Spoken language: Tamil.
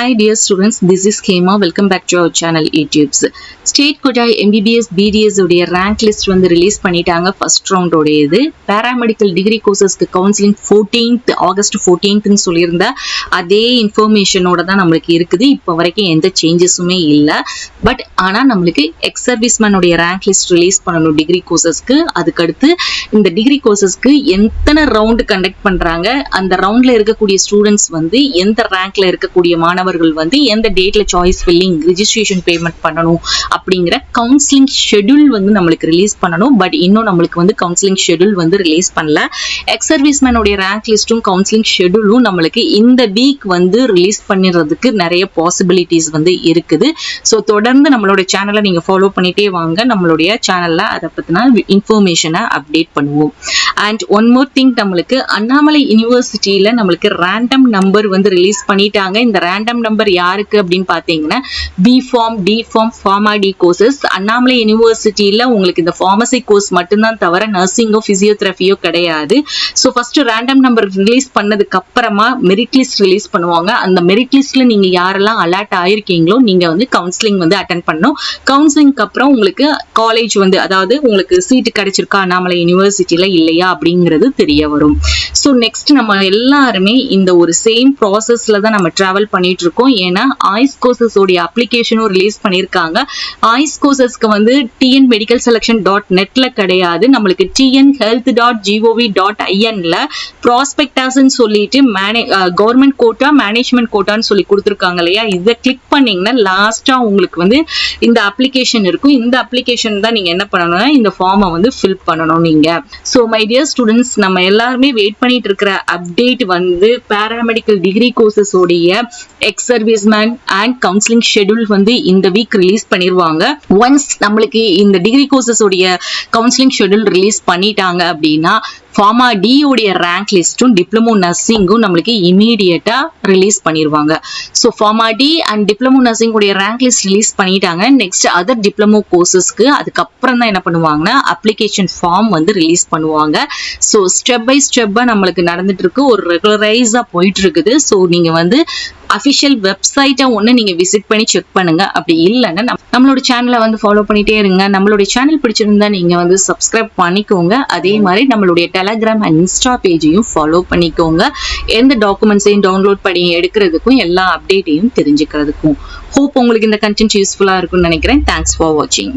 Hi dear students, this is Khema. Welcome back to our channel utipz. State quota MBBS BDS உடைய rank list வந்து release பண்ணிட்டாங்க first round உடையது. Paramedical degree courses க்கு counseling 14th August 14th ன்னு சொல்லியிருந்த அதே information ஓட தான் நம்மளுக்கு இருக்குது. இப்போ வரைக்கும் எந்த changesமே இல்ல. பட் ஆனா நம்மளுக்கு ex serviceman உடைய rank list release பண்ணனும் degree courses-க்கு. அதுக்கு அடுத்து இந்த degree courses-க்கு எத்தனை round conduct பண்றாங்க, அந்த roundல இருக்கக்கூடிய students வந்து எந்த rankல இருக்கக்கூடிய மாணவர்கள் வந்து எந்த டேட்ல சாய்ஸ் ஃபில்லிங் ரெஜிஸ்ட்ரேஷன் பேமெண்ட் பண்ணனும் அப்படிங்கற கவுன்சிலிங் ஷெட்யூல் வந்து நமக்கு ரிலீஸ் பண்ணனும். பட் இன்னும் நமக்கு வந்து கவுன்சிலிங் ஷெட்யூல் வந்து ரிலீஸ் பண்ணல. எக்ஸ் சர்வீஸ்மேன் உடைய ரேங்க் லிஸ்டும் கவுன்சிலிங் ஷெட்யூலும் நமக்கு இந்த வீக் வந்து ரிலீஸ் பண்ணிறதுக்கு நிறைய பாசிபிலிட்டிஸ் வந்து இருக்குது. சோ தொடர்ந்து நம்மளோட சேனலை நீங்க ஃபாலோ பண்ணிட்டே வாங்க. நம்மளுடைய சேனல்ல அத பத்தின இன்ஃபர்மேஷனை அப்டேட் பண்ணுவோம். அண்ட் ஒன் மோர் திங், நம்மளுக்கு அண்ணாமலை யூனிவர்சிட்டியில நம்மளுக்கு ரேண்டம் நம்பர் வந்து ரிலீஸ் பண்ணிட்டாங்க. இந்த ரேண்டம் நம்பர் யாருக்கு அப்படின்னு பாத்தீங்கன்னா B.Pharm, D.Pharm, PharmD courses. Annamalai யூனிவர்சிட்டியில உங்களுக்கு இந்த ஃபார்மசி கோர்ஸ் மட்டும்தான் தவிர நர்சிங்கோ பிசியோதெரபியோ கிடையாது. So first random number release பண்ணதுக்கு அப்புறமா மெரிட் லிஸ்ட் ரிலீஸ் பண்ணுவாங்க. அந்த மெரிட் லிஸ்ட்ல நீங்க யாரெல்லாம் அலர்ட் ஆயிருக்கீங்களோ நீங்க வந்து கவுன்சிலிங் வந்து அட்டென்ட் பண்ணணும். கவுன்சிலிங்க்கு அப்புறம் உங்களுக்கு காலேஜ் வந்து அதாவது உங்களுக்கு சீட்டு கிடைச்சிருக்கா அண்ணாமலை யூனிவர்சிட்டியில இல்லையா அப்படிங்கிறது தெரிய வரும். ஸோ நெக்ஸ்ட் நம்ம எல்லாருமே இந்த ஒரு சேம் ப்ராசஸ்ல தான் நம்ம டிராவல் பண்ணிட்டு இருக்கோம். ஏன்னா ஆய்ஸ் கோர்சஸ் உடைய அப்ளிகேஷனும் ரிலீஸ் பண்ணிருக்காங்க. ஆய்ஸ் கோர்சஸ்க்கு வந்து tnmedicalselection.netல கிடையாது, நம்மளுக்கு tnhealth.gov.inல ப்ராஸ்பெக்டஸ்ன்னு சொல்லிட்டு கவர்மெண்ட் கோட்டா மேனேஜ்மெண்ட் கோட்டான்னு சொல்லி கொடுத்துருக்காங்க இல்லையா. இதை கிளிக் பண்ணீங்கன்னா லாஸ்டா உங்களுக்கு வந்து இந்த அப்ளிகேஷன் இருக்கும். இந்த அப்ளிகேஷன் தான் நீங்க என்ன பண்ணணும்னா இந்த ஃபார்மை வந்து ஃபில் பண்ணணும் நீங்க. ஸோ மை டியர் ஸ்டூடெண்ட்ஸ், நம்ம எல்லாருமே வெயிட் பண்ணிட்டு இருக்கிற அப்டேட் வந்து பாராமெடிக்கல் டிகிரி கோர்சஸ் உடைய X serviceman and counselling schedule வந்து இந்த வீக் ரிலீஸ் பண்ணிருவாங்க. ஒன்ஸ் நம்மளுக்கு இந்த டிகிரி கோர்சஸ் உடைய கவுன்சிலிங் ஷெட்யூல் ரிலீஸ் பண்ணிட்டாங்க அப்படின்னா PharmD உடைய ரேங்க் லிஸ்டும் டிப்ளமோ நர்சிங்கும் நம்மளுக்கு இமீடியட்டா ரிலீஸ் பண்ணிடுவாங்க. So PharmD and diploma nursing உடைய ரேங்க் லிஸ்ட் ரிலீஸ் பண்ணிட்டாங்க. நெக்ஸ்ட் அதர் டிப்ளமோ கோர்சஸ்க்கு அதுக்கப்புறம் தான் என்ன பண்ணுவாங்கன்னா அப்ளிகேஷன் ஃபார்ம் வந்து ரிலீஸ் பண்ணுவாங்க. ஸோ ஸ்டெப் பை ஸ்டெப்பா நம்மளுக்கு நடந்துட்டு இருக்கு, ஒரு ரெகுலரைஸா போயிட்டு இருக்குது. ஸோ நீங்க வந்து அஃபிஷியல் வெப்சைட்டை ஒன்று நீங்க விசிட் பண்ணி செக் பண்ணுங்க. அப்படி இல்லைன்னா நம்மளோட சேனலை வந்து ஃபாலோ பண்ணிட்டே இருங்க. நம்மளுடைய சேனல் பிடிச்சிருந்தா நீங்க வந்து சப்ஸ்கிரைப் பண்ணிக்கோங்க. அதே மாதிரி நம்மளுடைய டெலகிராம் அண்ட் இன்ஸ்டா பேஜையும் ஃபாலோ பண்ணிக்கோங்க. எந்த டாக்குமெண்ட்ஸையும் டவுன்லோட் பண்ணி எடுக்கிறதுக்கும் எல்லா அப்டேட்டையும் தெரிஞ்சுக்கிறதுக்கும். ஹோப் உங்களுக்கு இந்த கண்டென்ட் யூஸ்ஃபுல்லா இருக்கும்னு நினைக்கிறேன். தேங்க்ஸ் ஃபார் வாட்சிங்.